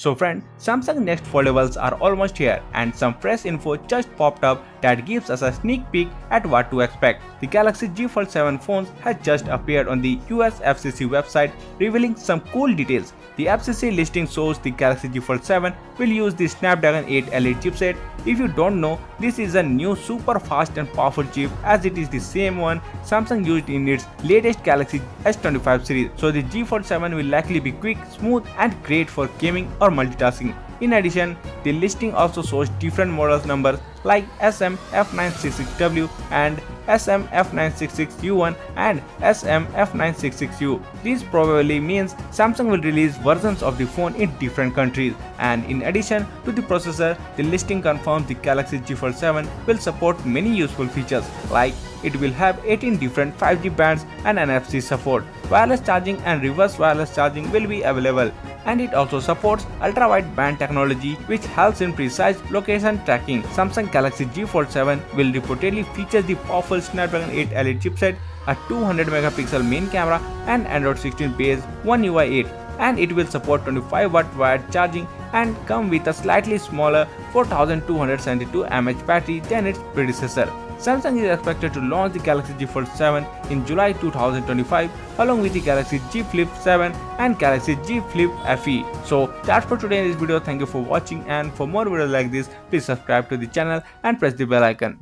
So friend, Samsung next foldables are almost here and some fresh info just popped up that gives us a sneak peek at what to expect. The Galaxy Z Fold 7 phones has just appeared on the US FCC website revealing some cool details. The FCC listing shows the Galaxy Z Fold 7 will use the Snapdragon 8 Elite chipset. If you don't know, this is a new super fast and powerful chip as it is the same one Samsung used in its latest Galaxy S25 series. So the Z Fold 7 will likely be quick, smooth and great for gaming or multitasking. In addition, the listing also shows different models numbers like SM-F966W and SM-F966U1 and SM-F966U. This probably means Samsung will release versions of the phone in different countries. And in addition to the processor, the listing confirms the Galaxy Z Fold 7 will support many useful features like it will have 18 different 5G bands and NFC support. Wireless charging and reverse wireless charging will be available, and it also supports ultra-wideband technology which helps in precise location tracking. Samsung Galaxy Z Fold 7 will reportedly feature the powerful Snapdragon 8 Elite chipset, a 200 megapixel main camera and Android 16 based One UI 8, and it will support 25-watt wired charging and come with a slightly smaller 4272 mAh battery than its predecessor. Samsung is expected to launch the Galaxy Z Fold 7 in July 2025 along with the Galaxy Z Flip 7 and Galaxy Z Flip FE. So that's for today's video. Thank you for watching, and for more videos like this, please subscribe to the channel and press the bell icon.